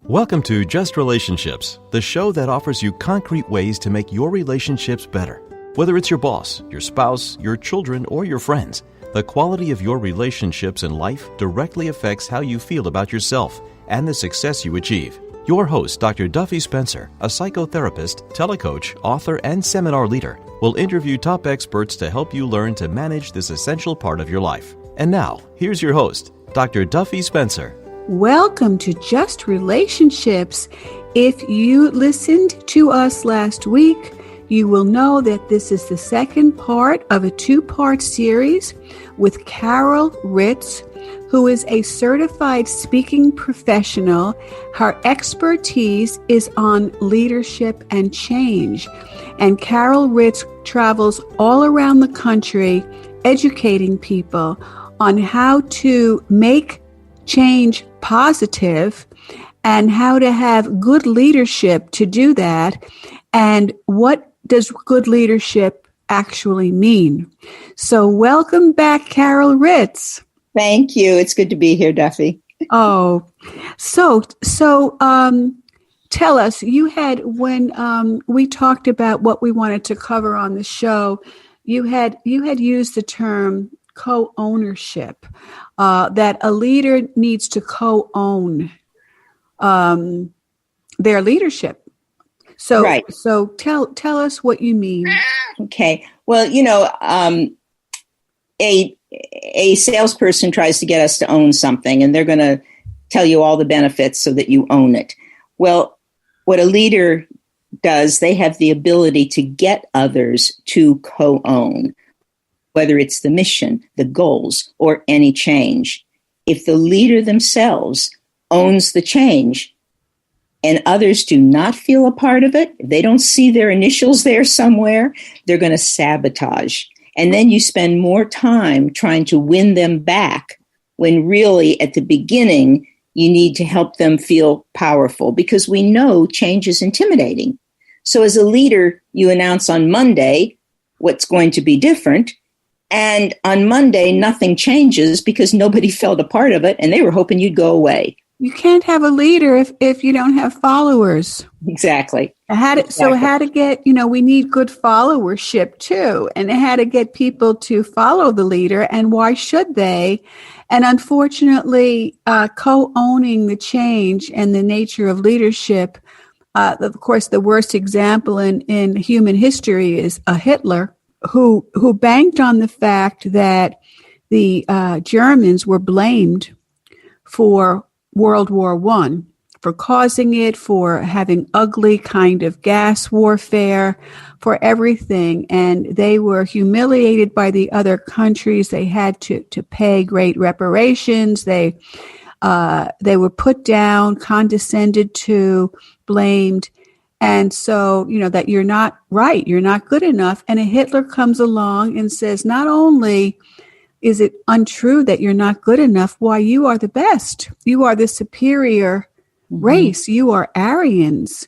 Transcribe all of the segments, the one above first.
Welcome to Just Relationships, the show that offers you concrete ways to make your relationships better. Whether it's your boss, your spouse, your children, or your friends, the quality of your relationships in life directly affects how you feel about yourself and the success you achieve. Your host, Dr. Duffy Spencer, a psychotherapist, telecoach, author, and seminar leader, will interview top experts to help you learn to manage this essential part of your life. And now, here's your host, Dr. Duffy Spencer. Welcome to Just Relationships. If you listened to us last week, you will know that this is the second part of a two-part series with Carol Ritz, who is a certified speaking professional. Her expertise is on leadership and change. And Carol Ritz travels all around the country educating people on how to make change positive and how to have good leadership to do that. And what does good leadership actually mean? So welcome back, Carol Ritz. Thank you. It's good to be here, Duffy. Oh, so tell us, you had, when we talked about what we wanted to cover on the show, you had used the term co-ownership, that a leader needs to co-own their leadership. So, right. So tell us what you mean. Okay. Well, a salesperson tries to get us to own something, and they're going to tell you all the benefits so that you own it. Well, what a leader does, they have the ability to get others to co-own, whether it's the mission, the goals, or any change. If the leader themselves owns the change and others do not feel a part of it, if they don't see their initials there somewhere, they're going to sabotage. And then you spend more time trying to win them back when really at the beginning you need to help them feel powerful, because we know change is intimidating. So as a leader, you announce on Monday what's going to be different. And on Monday, nothing changes because nobody felt a part of it and they were hoping you'd go away. You can't have a leader if you don't have followers. Exactly. So how to get, we need good followership too. And how to get people to follow the leader, and why should they? And unfortunately, co-owning the change and the nature of leadership, of course, the worst example in human history is Hitler, who banked on the fact that the Germans were blamed for World War I, for causing it, for having ugly kind of gas warfare, for everything. And they were humiliated by the other countries. They had to pay great reparations. They were put down, condescended to, blamed. And so, that you're not right, you're not good enough. And a Hitler comes along and says, not only is it untrue that you're not good enough, why, you are the best. You are the superior race. You are Aryans.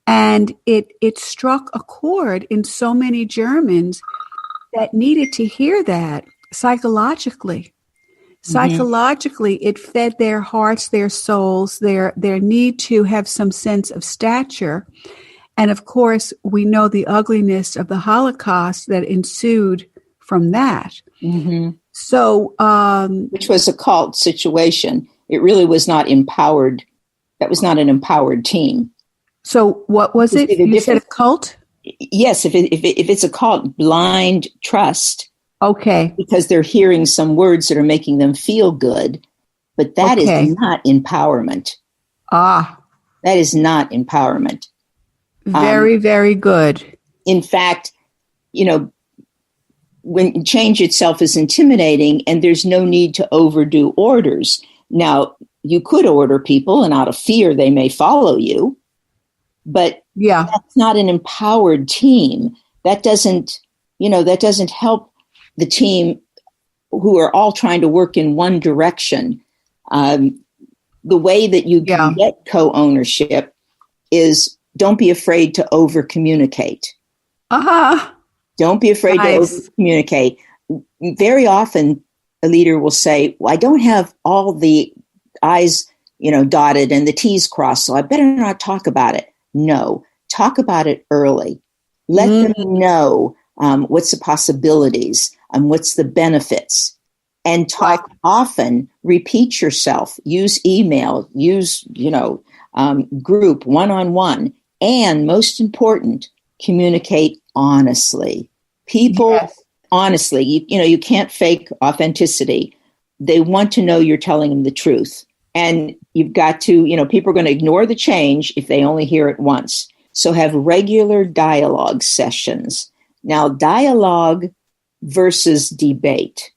And it struck a chord in so many Germans that needed to hear that psychologically. Psychologically, it fed their hearts, their souls, their need to have some sense of stature. And of course, we know the ugliness of the Holocaust that ensued from that. Mm-hmm. So, which was a cult situation. It really was not empowered. That was not an empowered team. So what was it? You said a cult? Yes. If it's a cult, blind trust. Okay. Because they're hearing some words that are making them feel good, but that is not empowerment. Ah. That is not empowerment. Very, very good. In fact, when change itself is intimidating and there's no need to overdo orders. Now, you could order people and out of fear they may follow you, but that's not an empowered team. That doesn't help the team who are all trying to work in one direction. The way that you can get co-ownership is don't be afraid to over-communicate. Don't be afraid to over-communicate. Very often, a leader will say, well, I don't have all the I's dotted and the T's crossed, so I better not talk about it. No, talk about it early. Let them know what's the possibilities and what's the benefits. And talk often, repeat yourself, use email, use, group, one-on-one. And most important, communicate honestly. People, honestly, you can't fake authenticity. They want to know you're telling them the truth. And you've got to, people are going to ignore the change if they only hear it once. So have regular dialogue sessions. Now, dialogue versus debate.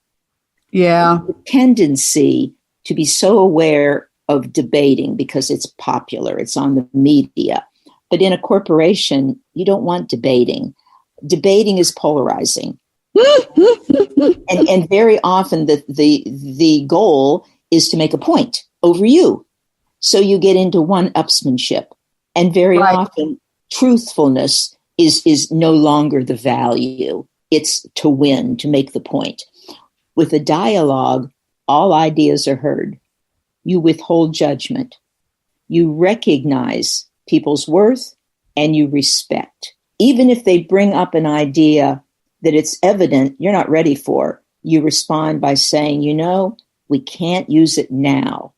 Yeah. The tendency to be so aware of debating because it's popular, it's on the media. But in a corporation, you don't want debating. Debating is polarizing. and very often the goal is to make a point over you. So you get into one-upsmanship. And very often truthfulness is no longer the value. It's to win, to make the point. With a dialogue, all ideas are heard. You withhold judgment. You recognize people's worth and you respect. Even if they bring up an idea that it's evident you're not ready for, you respond by saying, we can't use it now,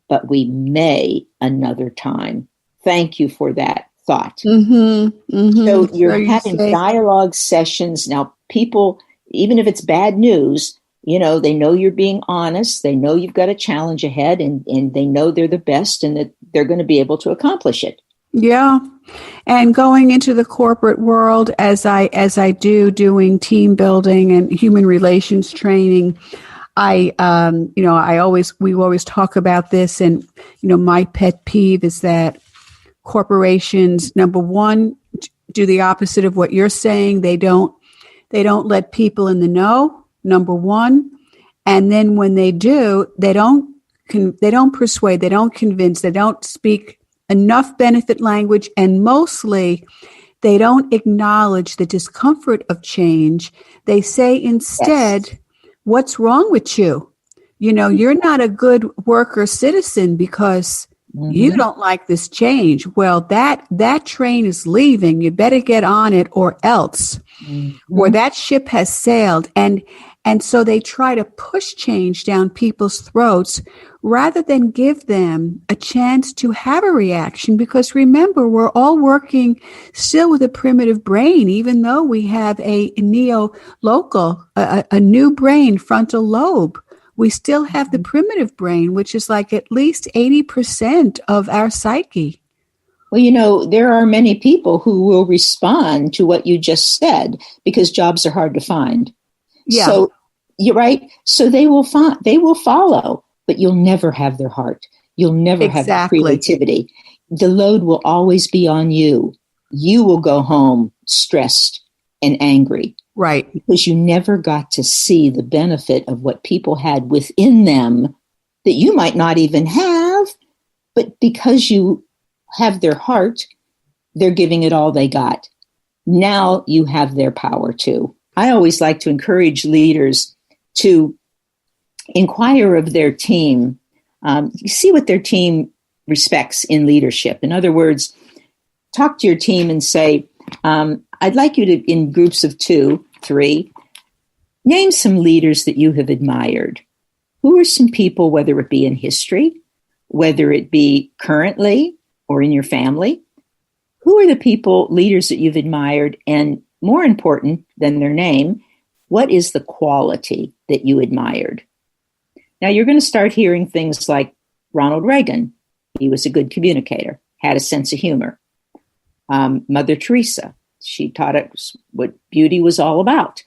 but we may another time. Thank you for that thought. So you're having dialogue sessions. Now, people, even if it's bad news, they know you're being honest. They know you've got a challenge ahead and they know they're the best and that they're going to be able to accomplish it. Yeah. And going into the corporate world as I do doing team building and human relations training, we always talk about this, and my pet peeve is that corporations, number one, do the opposite of what you're saying. They don't let people in the know, number one. And then when they do, they don't persuade, they don't convince, they don't speak enough benefit language, and mostly they don't acknowledge the discomfort of change. They say instead, what's wrong with you? You're not a good worker citizen because you don't like this change. Well, that train is leaving. You better get on it or else. Or that ship has sailed. And so they try to push change down people's throats rather than give them a chance to have a reaction. Because remember, we're all working still with a primitive brain, even though we have a neo-local, a new brain, frontal lobe. We still have the primitive brain, which is like at least 80% of our psyche. Well, there are many people who will respond to what you just said because jobs are hard to find. Yeah. So you're right. So they will follow, but you'll never have their heart. You'll never have the creativity. The load will always be on you. You will go home stressed and angry. Right. Because you never got to see the benefit of what people had within them that you might not even have, but because you have their heart, they're giving it all they got. Now you have their power too. I always like to encourage leaders to inquire of their team, see what their team respects in leadership. In other words, talk to your team and say, I'd like you to, in groups of 2, 3, name some leaders that you have admired. Who are some people, whether it be in history, whether it be currently or in your family? Who are the leaders that you've admired? And more important than their name, what is the quality that you admired? Now you're going to start hearing things like Ronald Reagan. He was a good communicator, had a sense of humor. Mother Teresa, she taught us what beauty was all about.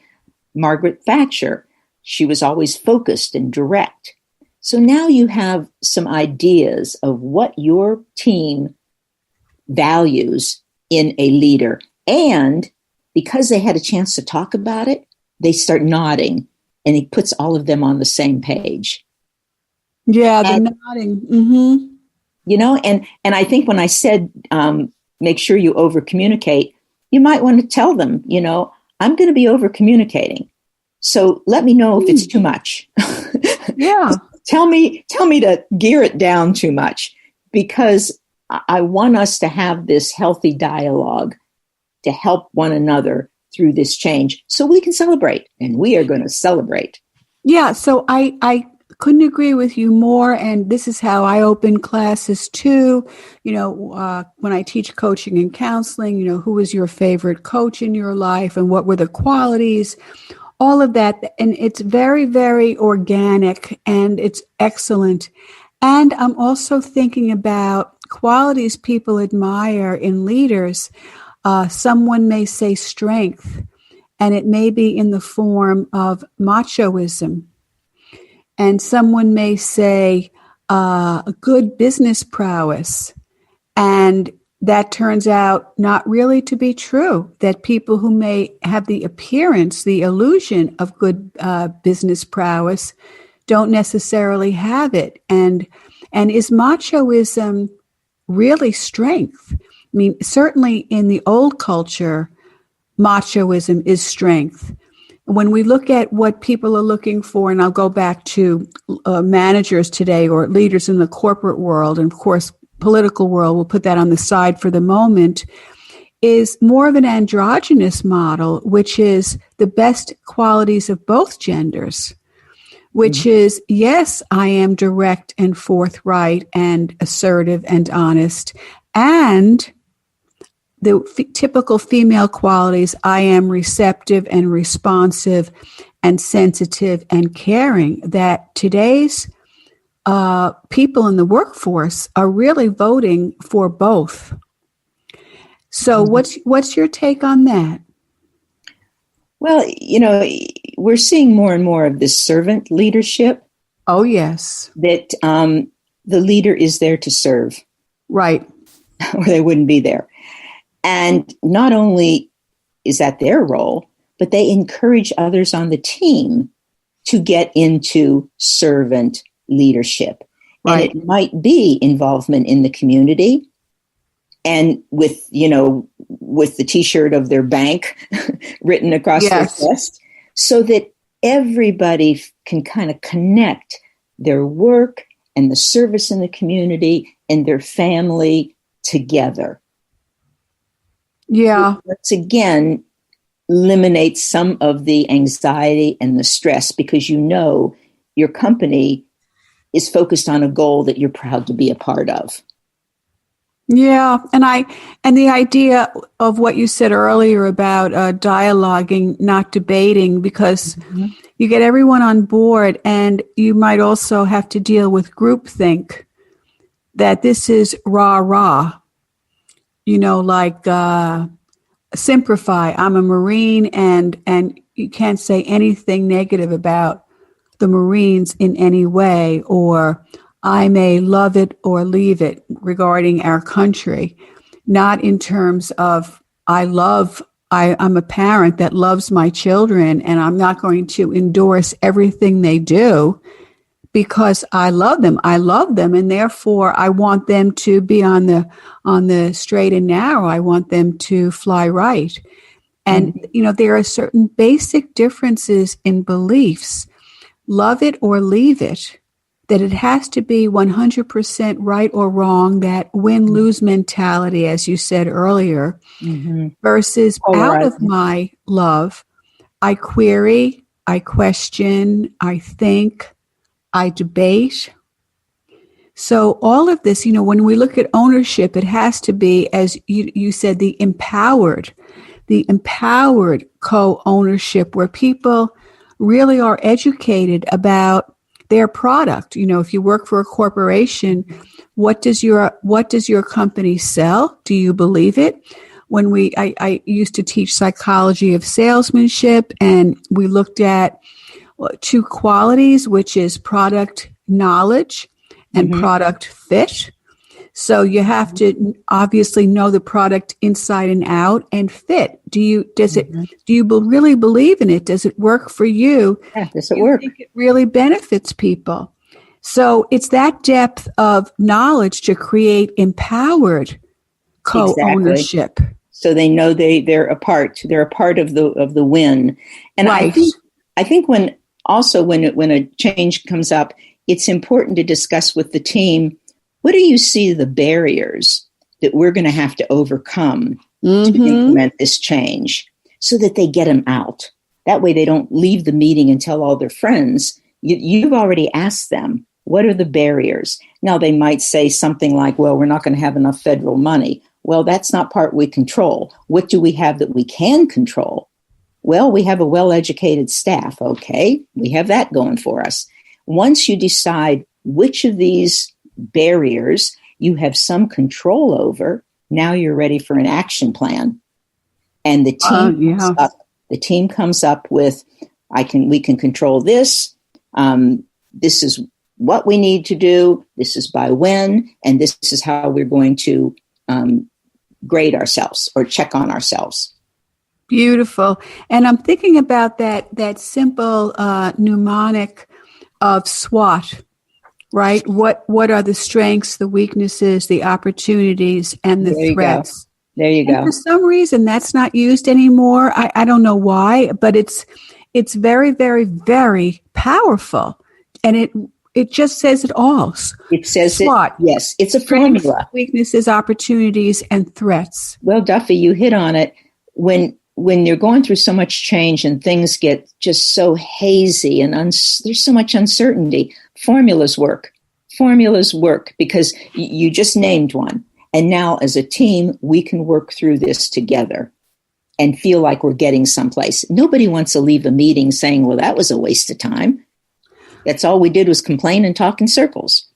Margaret Thatcher, she was always focused and direct. So now you have some ideas of what your team values in a leader. And because they had a chance to talk about it, they start nodding, and he puts all of them on the same page. Yeah, they're nodding. Mm-hmm. And I think when I said, make sure you over-communicate, you might want to tell them, I'm going to be over-communicating. So let me know if it's too much. Yeah. Tell me to gear it down too much. because I want us to have this healthy dialogue to help one another through this change so we can celebrate, and we are going to celebrate. Yeah, so I couldn't agree with you more, and this is how I open classes too. When I teach coaching and counseling, who was your favorite coach in your life and what were the qualities, all of that, and it's very, very organic and it's excellent. And I'm also thinking about qualities people admire in leaders. Someone may say strength, and it may be in the form of machoism. And someone may say good business prowess, and that turns out not really to be true, that people who may have the appearance, the illusion of good business prowess don't necessarily have it. And is machoism really strength? I mean, certainly in the old culture, machoism is strength. When we look at what people are looking for, and I'll go back to managers today or leaders in the corporate world, and of course, political world, we'll put that on the side for the moment, is more of an androgynous model, which is the best qualities of both genders, which is, yes, I am direct and forthright and assertive and honest, and the typical female qualities, I am receptive and responsive and sensitive and caring, that today's people in the workforce are really voting for both. So what's your take on that? Well, we're seeing more and more of this servant leadership. Oh, yes. That the leader is there to serve. Right. Or they wouldn't be there. And not only is that their role, but they encourage others on the team to get into servant leadership. Right. And it might be involvement in the community, and with the T-shirt of their bank written across their chest, so that everybody can kind of connect their work and the service in the community and their family together. Yeah. Once again, eliminate some of the anxiety and the stress, because your company is focused on a goal that you're proud to be a part of. Yeah, and the idea of what you said earlier about dialoguing, not debating, because you get everyone on board, and you might also have to deal with groupthink, that this is rah-rah, like simplify. I'm a Marine, and you can't say anything negative about the Marines in any way, or I may love it or leave it regarding our country, not in terms of I'm a parent that loves my children, and I'm not going to endorse everything they do because I love them. I love them, and therefore I want them to be on the straight and narrow. I want them to fly right. And, there are certain basic differences in beliefs. Love it or leave it, that it has to be 100% right or wrong, that win-lose mentality, as you said earlier, versus out of my love, I query, I question, I think, I debate. So all of this, when we look at ownership, it has to be, as you said, the empowered co-ownership, where people really are educated about their product. If you work for a corporation, what does your company sell? Do you believe it? When I used to teach psychology of salesmanship, and we looked at two qualities, which is product knowledge and product fit. So you have to obviously know the product inside and out, and fit. Do you really believe in it? Does it work for you? Yeah, does it work? Think it really benefits people. So it's that depth of knowledge to create empowered co-ownership. Exactly. So they know they're a part of the win. And right. I think when a change comes up, it's important to discuss with the team, What do you see the barriers that we're going to have to overcome to implement this change so that they get them out? That way they don't leave the meeting and tell all their friends. You've already asked them, what are the barriers? Now, they might say something like, well, we're not going to have enough federal money. Well, that's not part we control. What do we have that we can control? Well, we have a well-educated staff. Okay, we have that going for us. Once you decide which of these barriers you have some control over, now you're ready for an action plan. And the team comes up with, we can control this. This is what we need to do. This is by when, and this is how we're going to grade ourselves or check on ourselves. Beautiful. And I'm thinking about that simple mnemonic of SWOT, right? What are the strengths, the weaknesses, the opportunities, and the threats? There you go. For some reason, that's not used anymore. I don't know why, but it's very, very, very powerful. And it just says it all. It says SWOT. Yes, it's a formula. Weaknesses, opportunities, and threats. Well, Duffy, you hit on it. When you're going through so much change and things get just so hazy and there's so much uncertainty, formulas work. Formulas work because you just named one. And now as a team, we can work through this together and feel like we're getting someplace. Nobody wants to leave a meeting saying, well, that was a waste of time. That's all we did was complain and talk in circles.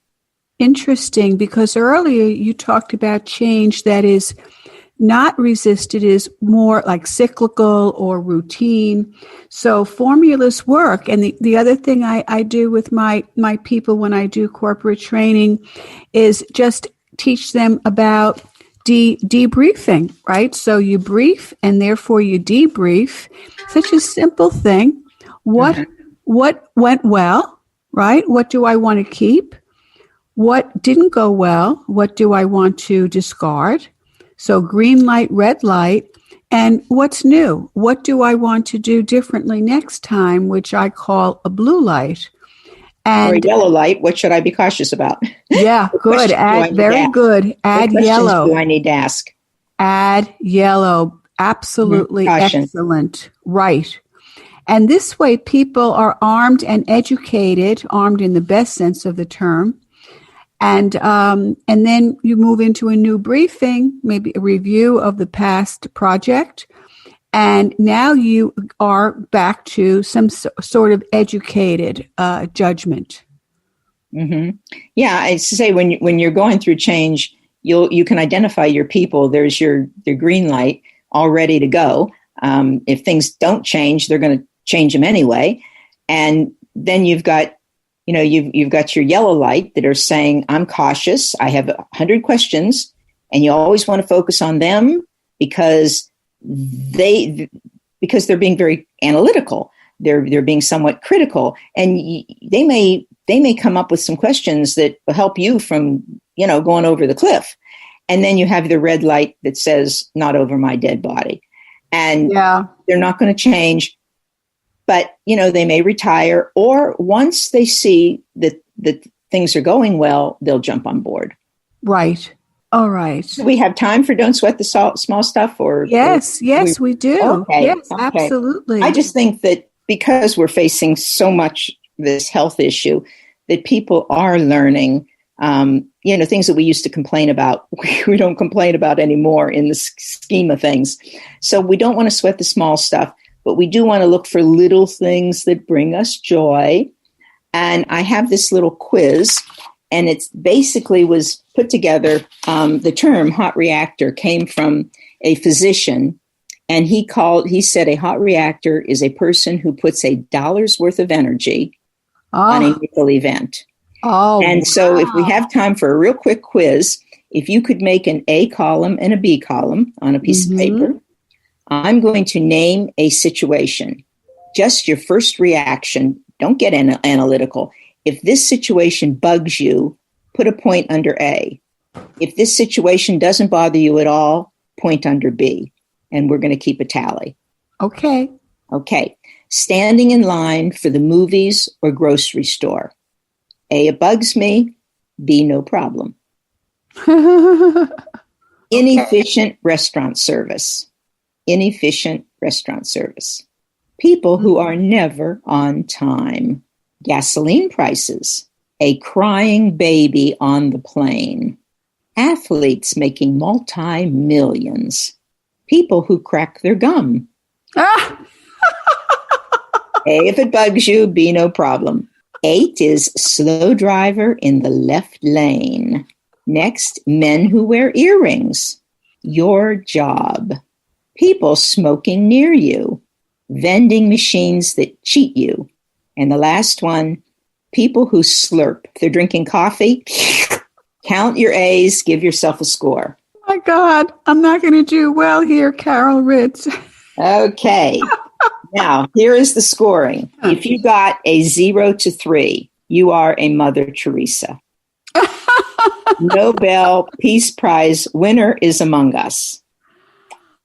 Interesting, because earlier you talked about change that is not resisted, is more like cyclical or routine. So formulas work. And the other thing I do with my people when I do corporate training is just teach them about debriefing, right? So you brief and therefore you debrief. Such a simple thing. What went well, right? What do I want to keep? What didn't go well? What do I want to discard? So green light, red light, and what's new? What do I want to do differently next time, which I call a blue light? And or a yellow light, what should I be cautious about? Yeah, good. Very good. Add yellow. Do I need to ask? Add yellow. Absolutely excellent. Right. And this way people are armed and educated, armed in the best sense of the term. And then you move into a new briefing, maybe a review of the past project. And now you are back to some sort of educated judgment. Mm-hmm. Yeah, I say when you're going through change, you can identify your people. There's your green light all ready to go. If things don't change, they're going to change them anyway. And then you've got you've got your yellow light that are saying, I'm cautious. I have 100 questions, and you always want to focus on them because they're being very analytical. They're being somewhat critical, and they may come up with some questions that will help you from going over the cliff. And then you have the red light that says, not over my dead body. And they're not going to change. But, they may retire, or once they see that things are going well, they'll jump on board. Right. All right. Do we have time for Don't Sweat the Small Stuff? Yes, we do. Okay. Yes, okay. Absolutely. I just think that because we're facing so much this health issue, that people are learning, things that we used to complain about, we don't complain about anymore in the scheme of things. So we don't want to sweat the small stuff. But we do want to look for little things that bring us joy. And I have this little quiz, and it's basically was put together. The term hot reactor came from a physician, and he said a hot reactor is a person who puts $1 worth of energy on a nickel event. And so if we have time for a real quick quiz, if you could make an A column and a B column on a piece of paper, I'm going to name a situation. Just your first reaction. Don't get analytical. If this situation bugs you, put a point under A. If this situation doesn't bother you at all, point under B. And we're going to keep a tally. Okay. Standing in line for the movies or grocery store. A, it bugs me. B, no problem. Inefficient restaurant service. Inefficient restaurant service. People who are never on time. Gasoline prices. A crying baby on the plane. Athletes making multi-millions. People who crack their gum. Hey, if it bugs you, be no problem. 8 is slow driver in the left lane. Next, men who wear earrings. Your job. People smoking near you. Vending machines that cheat you. And the last one, people who slurp. If they're drinking coffee, count your A's, give yourself a score. Oh my God, I'm not going to do well here, Carol Ritz. Okay. Now, here is the scoring. If you got a 0 to 3, you are a Mother Teresa. Nobel Peace Prize winner is among us.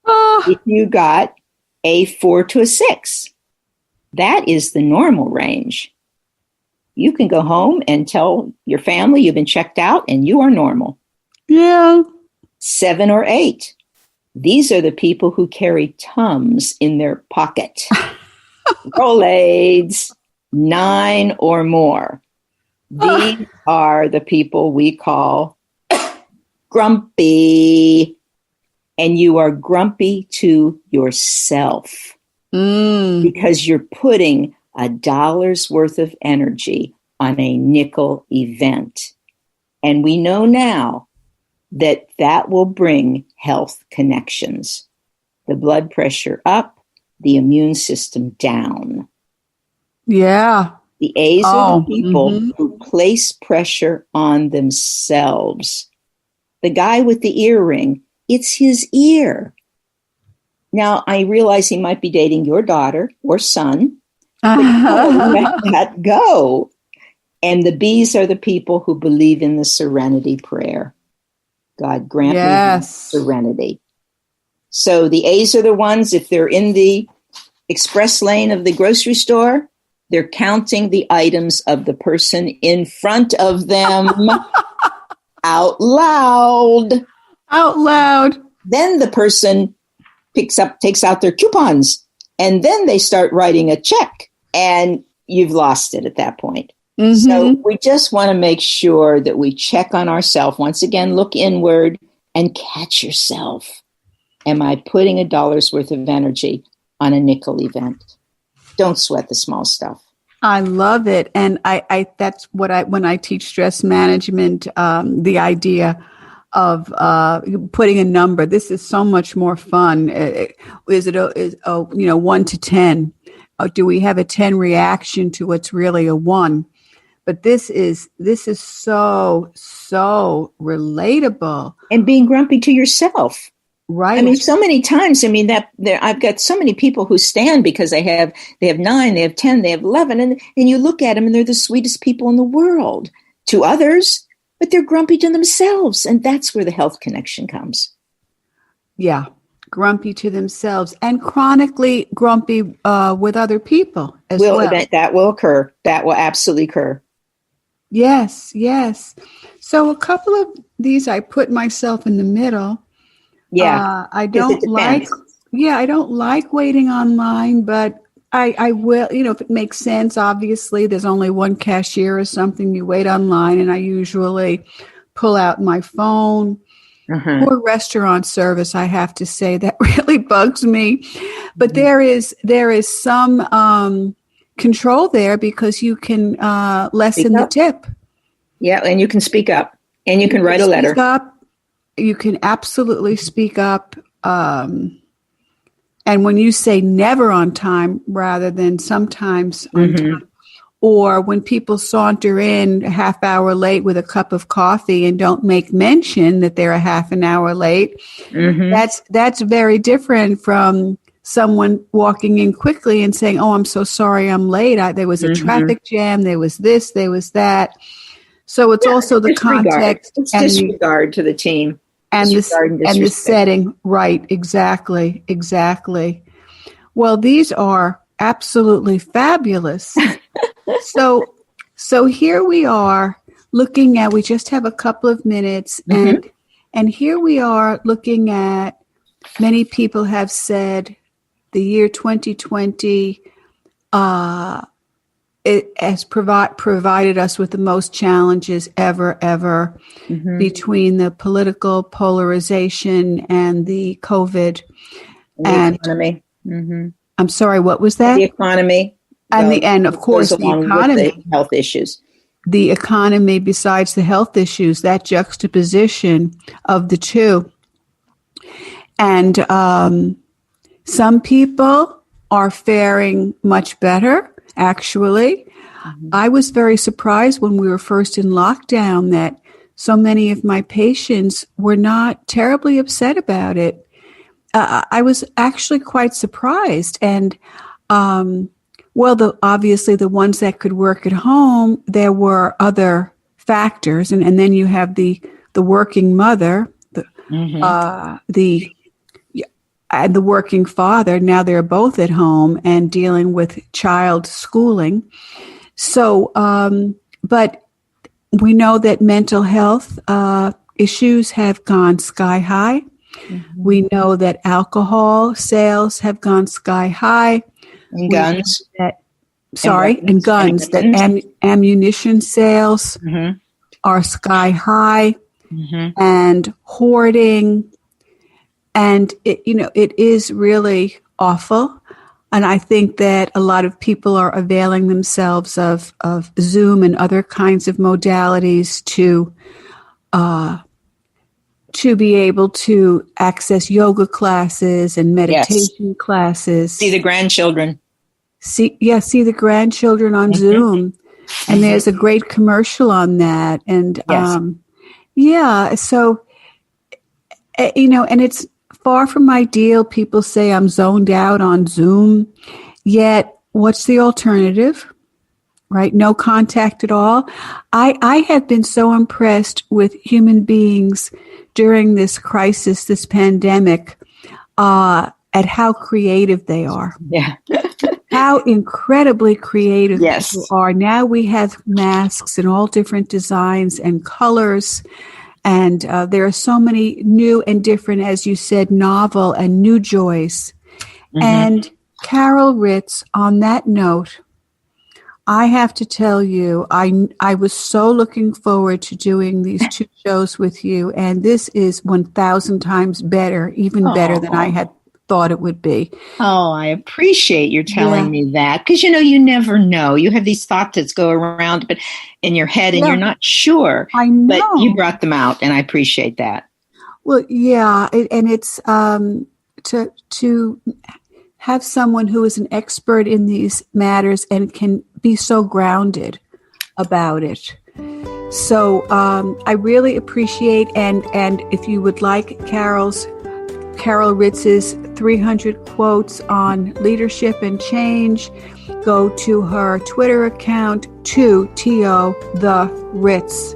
If you got a 4 to a 6, that is the normal range. You can go home and tell your family you've been checked out and you are normal. Yeah. 7 or 8. These are the people who carry Tums in their pocket. Rolaids. 9 or more. These are the people we call grumpy. And you are grumpy to yourself because you're putting $1 worth of energy on a nickel event. And we know now that that will bring health connections. The blood pressure up, the immune system down. Yeah. The A's are the people who place pressure on themselves. The guy with the earring, it's his ear. Now, I realize he might be dating your daughter or son, but let that go. And the B's are the people who believe in the serenity prayer. God grant me serenity. So the A's are the ones, if they're in the express lane of the grocery store, they're counting the items of the person in front of them out loud. Out loud. Then the person takes out their coupons, and then they start writing a check, and you've lost it at that point. Mm-hmm. So we just want to make sure that we check on ourselves. Once again, look inward and catch yourself. Am I putting $1 worth of energy on a nickel event? Don't sweat the small stuff. I love it. And I that's what when I teach stress management, the idea of putting a number. This is so much more fun. Is it 1 to 10? Do we have a 10 reaction to what's really a 1? But this is so relatable. And being grumpy to yourself. Right. I mean, so many times, I've got so many people who stand because they have 9, they have 10, they have 11, and you look at them and they're the sweetest people in the world to others, but they're grumpy to themselves. And that's where the health connection comes. Yeah. Grumpy to themselves and chronically grumpy with other people as well. That will occur. That will absolutely occur. Yes, yes. So a couple of these, I put myself in the middle. Yeah, I don't like waiting online, but I will, if it makes sense. Obviously, there's only one cashier or something. You wait online, and I usually pull out my phone. Or restaurant service, I have to say, that really bugs me. But there is some control there because you can lessen the tip. Yeah, and you can speak up, and you can write a letter. You can absolutely speak up. And when you say never on time rather than sometimes on time, or when people saunter in a half hour late with a cup of coffee and don't make mention that they're a half an hour late, that's very different from someone walking in quickly and saying, "Oh, I'm so sorry, I'm late. There was a traffic jam. There was this. There was that." So it's also the context. It's disregard to the team. And the setting. Right. Exactly. Well, these are absolutely fabulous. So here we are looking at, we just have a couple of minutes, and here we are looking at, many people have said the year 2020 it has provided us with the most challenges ever between the political polarization and the COVID and the economy. I'm sorry, what was that? The economy. And of course, the economy. The health issues. The economy, besides the health issues, that juxtaposition of the two. And some people are faring much better, actually. I was very surprised when we were first in lockdown that so many of my patients were not terribly upset about it. I was actually quite surprised. And, obviously the ones that could work at home, there were other factors. And then you have the working mother, and the working father. Now they're both at home and dealing with child schooling. So, but we know that mental health issues have gone sky high. We know that alcohol sales have gone sky high. And guns. Ammunition sales are sky high, and hoarding. And it is really awful. And I think that a lot of people are availing themselves of Zoom and other kinds of modalities to be able to access yoga classes and meditation classes. See the grandchildren. See the grandchildren on Zoom. And there's a great commercial on that. And so, and it's far from ideal. People say I'm zoned out on Zoom. Yet, what's the alternative? Right? No contact at all. I have been so impressed with human beings during this crisis, this pandemic, at how creative they are. Yeah. How incredibly creative people are. Now we have masks in all different designs and colors. And there are so many new and different, as you said, novel and new joys. And Carol Ritz, on that note, I have to tell you, I was so looking forward to doing these two shows with you. And this is 1,000 times better, even better than I had thought it would be. Oh, I appreciate you telling me that, because you never know. You have these thoughts that go around but in your head and you're not sure. I know. But you brought them out, and I appreciate that. Well, yeah, and it's to have someone who is an expert in these matters and can be so grounded about it. So I really appreciate, and if you would like Carol Ritz's 300 quotes on leadership and change, go to her Twitter account, TO the Ritz.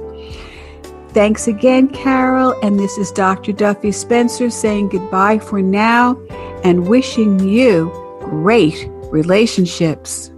Thanks again, Carol. And this is Dr. Duffy Spencer saying goodbye for now and wishing you great relationships.